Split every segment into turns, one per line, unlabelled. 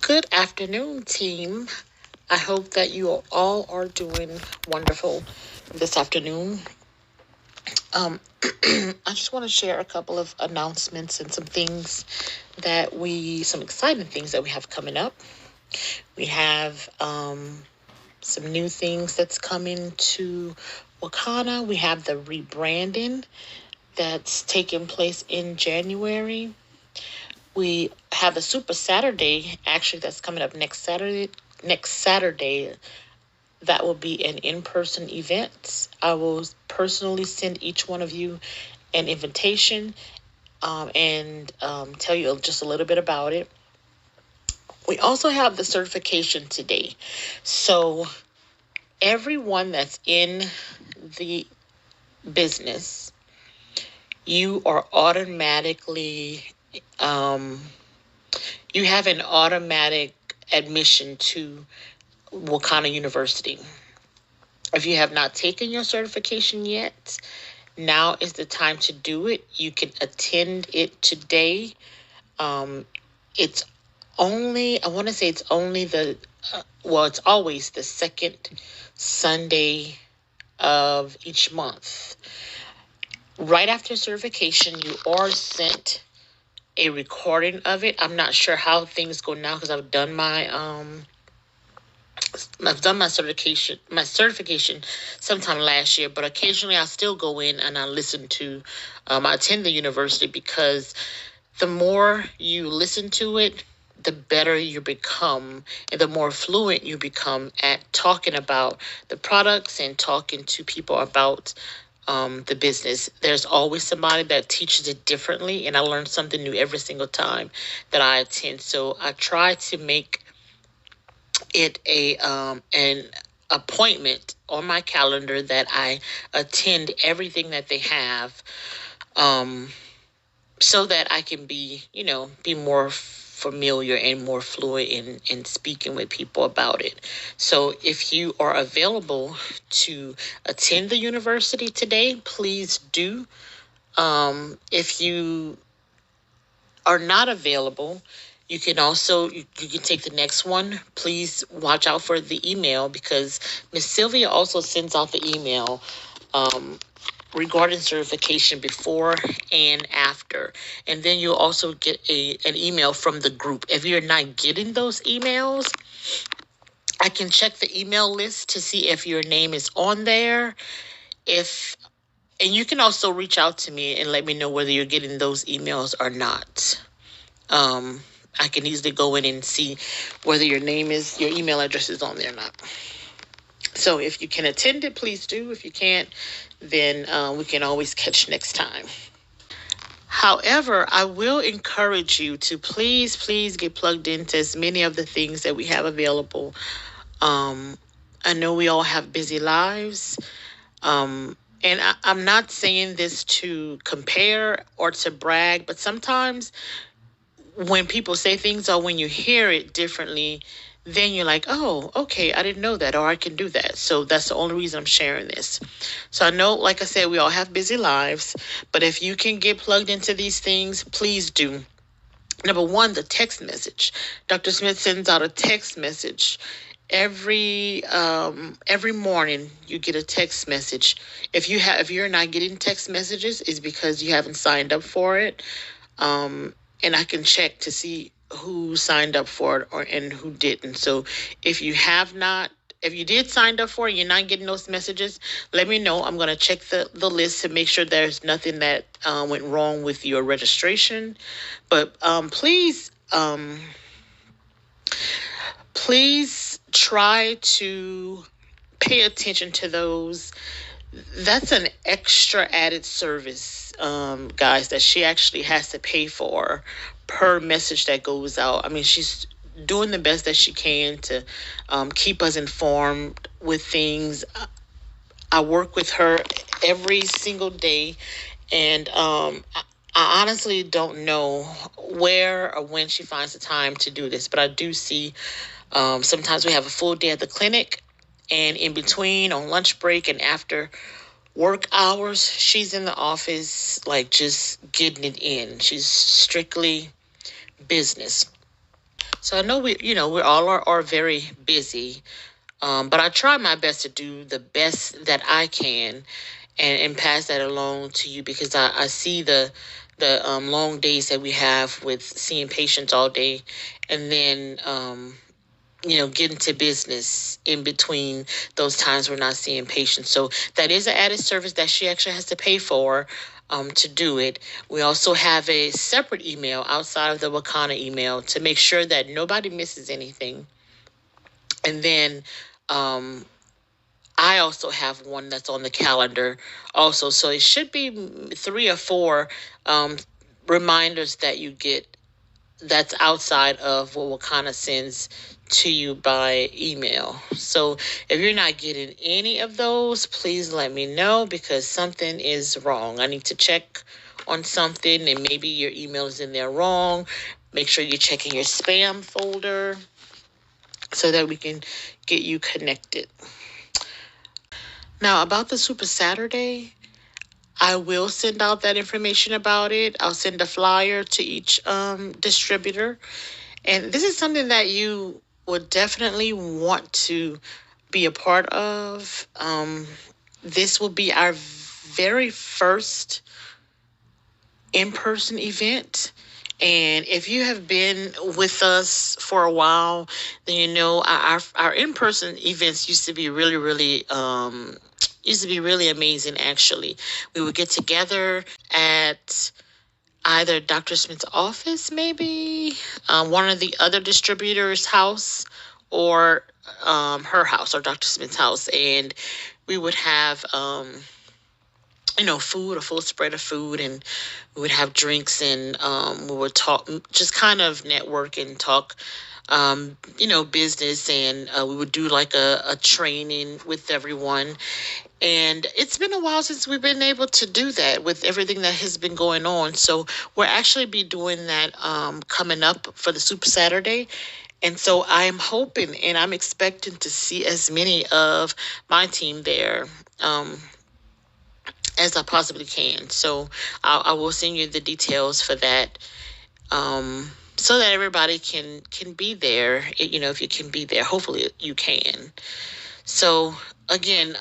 Good afternoon, team. I hope that you all are doing wonderful this afternoon. I just want to share a couple of announcements and some exciting things that we have coming up. We have some new things that's coming to Wakana. We have the rebranding that's taking place in January. We have a Super Saturday, actually, that's coming up next Saturday. That will be an in-person event. I will personally send each one of you an invitation and tell you just a little bit about it. We also have the certification today. So everyone that's in the business, you are automatically, you have an automatic admission to Wakana University. If you have not taken your certification yet, now is the time to do it. You can attend it today. It's only, I want to say it's only it's always the second Sunday of each month. Right after certification, you are sent a recording of it. I'm not sure how things go now because I've done my certification sometime last year, but occasionally I still go in and I listen to, I attend the university because the more you listen to it, the better you become and the more fluent you become at talking about the products and talking to people about the business. There's always somebody that teaches it differently, and I learn something new every single time that I attend. So I try to make it an appointment on my calendar that I attend everything that they have, so that I can be more familiar and more fluent in speaking with people about it. So if you are available to attend the university today, please do. If you are not available, you can take the next one. Please watch out for the email because Miss Sylvia also sends out the email regarding certification before and after. And then you'll also get an email from the group. If you're not getting those emails, I can check the email list to see if your name is on there. And you can also reach out to me and let me know whether you're getting those emails or not. I can easily go in and see whether your email address is on there or not. So if you can attend it, please do. If you can't, then we can always catch next time. However, I will encourage you to please get plugged into as many of the things that we have available. I know we all have busy lives. And I'm not saying this to compare or to brag, but sometimes when people say things or when you hear it differently, then you're like, oh, okay, I didn't know that, or I can do that. So that's the only reason I'm sharing this. So I know, like I said, we all have busy lives, but if you can get plugged into these things, please do. Number one, the text message. Dr. Smith sends out a text message every morning. You get a text message. If you're not getting text messages, it's because you haven't signed up for it. And I can check to see who signed up for it and who didn't. So if you did sign up for it and you're not getting those messages, let me know. I'm going to check the list to make sure there's nothing that went wrong with your registration. But please try to pay attention to those. That's an extra added service, guys, that she actually has to pay for per message that goes out. I mean, she's doing the best that she can to keep us informed with things. I work with her every single day, and I honestly don't know where or when she finds the time to do this, but I do see sometimes we have a full day at the clinic, and in between, on lunch break and after work hours, she's in the office, just getting it in. She's strictly business. So I know we all are very busy, but I try my best to do the best that I can, and pass that along to you, because I see the long days that we have with seeing patients all day, and then getting to business in between those times we're not seeing patients. So that is an added service that she actually has to pay for, to do it. We also have a separate email outside of the Wakana email to make sure that nobody misses anything. And then I also have one that's on the calendar also. So it should be 3 or 4 reminders that you get that's outside of what Wakana sends to you by email. So if you're not getting any of those, please let me know, because something is wrong. I need to check on something, and maybe your email is in there wrong. Make sure you're checking your spam folder so that we can get you connected. Now, about the Super Saturday, I will send out that information about it. I'll send a flyer to each distributor. And this is something that you would definitely want to be a part of. This will be our very first in-person event. And if you have been with us for a while, then you know our in-person events used to be really, really amazing. Actually, we would get together at either Dr. Smith's office, maybe one of the other distributors' house, or her house, or Dr. Smith's house, and we would have food, a full spread of food, and we would have drinks, and we would talk, just kind of network and talk, business, and we would do like a training with everyone. And it's been a while since we've been able to do that with everything that has been going on. So we'll actually be doing that coming up for the Super Saturday. And so I'm hoping and I'm expecting to see as many of my team there as I possibly can. So I will send you the details for that, so that everybody can be there. If you can be there, hopefully you can. So again,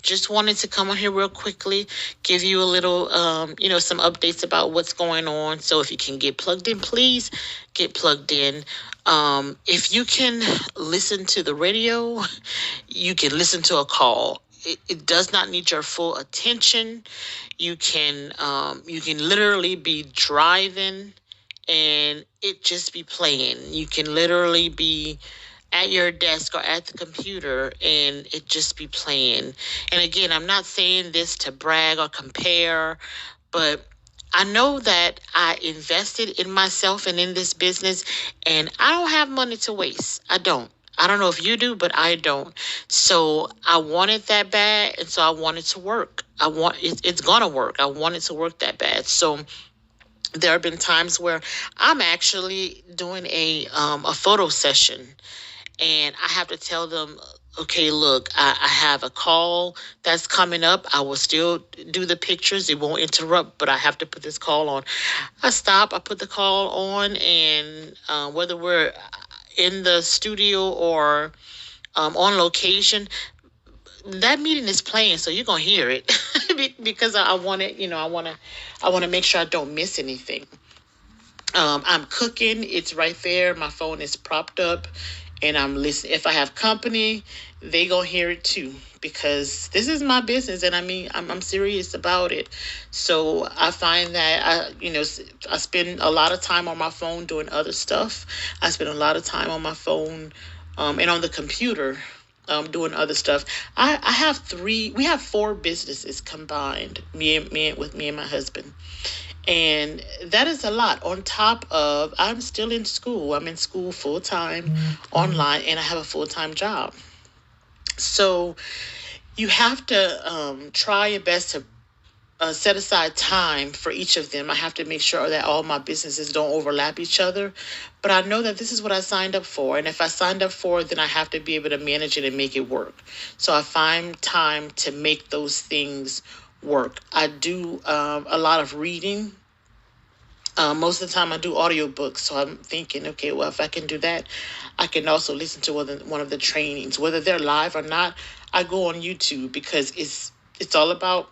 just wanted to come on here real quickly, give you a little, some updates about what's going on. So if you can get plugged in, please get plugged in. If you can listen to the radio, you can listen to a call. It does not need your full attention. You can literally be driving and it just be playing. You can literally be at your desk or at the computer and it just be playing. And again, I'm not saying this to brag or compare, but I know that I invested in myself and in this business, and I don't have money to waste. I don't know if you do, but I don't. So I wanted that bad, and so I wanted to work. It's gonna work. I wanted to work that bad. So there have been times where I'm actually doing a photo session, and I have to tell them, okay, look, I have a call that's coming up. I will still do the pictures. It won't interrupt, but I have to put this call on. I stop, I put the call on, and whether we're in the studio or on location, that meeting is playing, so you're gonna hear it because I want it. I want to make sure I don't miss anything. I'm cooking. It's right there. My phone is propped up, and I'm listening. If I have company, they gonna hear it too, because this is my business, and I mean, I'm serious about it. So I find that I spend a lot of time on my phone doing other stuff. I spend a lot of time on my phone, and on the computer, doing other stuff. We have 4 businesses combined, with me and my husband. And that is a lot, on top of I'm still in school. I'm in school full time, online, and I have a full-time job. So you have to try your best to set aside time for each of them. I have to make sure that all my businesses don't overlap each other. But I know that this is what I signed up for. And if I signed up for it, then I have to be able to manage it and make it work. So I find time to make those things work. I do a lot of reading. Most of the time I do audiobooks, so I'm thinking, okay, well, if I can do that, I can also listen to one of the trainings, whether they're live or not. I go on YouTube because it's all about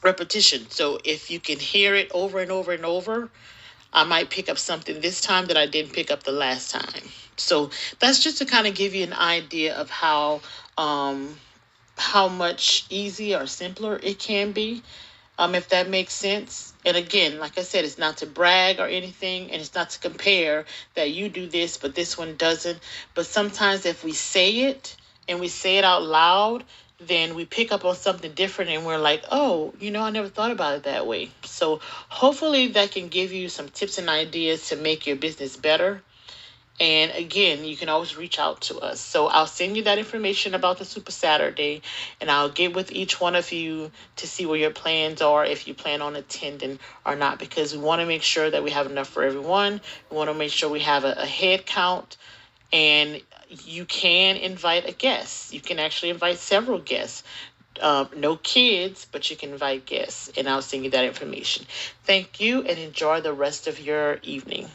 repetition. So if you can hear it over and over and over, I might pick up something this time that I didn't pick up the last time. So that's just to kind of give you an idea of how much easier or simpler it can be, if that makes sense. And again, like I said, it's not to brag or anything, and it's not to compare that you do this, but this one doesn't. But sometimes if we say it and we say it out loud, then we pick up on something different and we're like, oh, I never thought about it that way. So hopefully that can give you some tips and ideas to make your business better. And again, you can always reach out to us. So I'll send you that information about the Super Saturday, and I'll get with each one of you to see where your plans are, if you plan on attending or not, because we want to make sure that we have enough for everyone. We want to make sure we have a head count, and you can invite a guest. You can actually invite several guests. No kids, but you can invite guests, and I'll send you that information. Thank you, and enjoy the rest of your evening.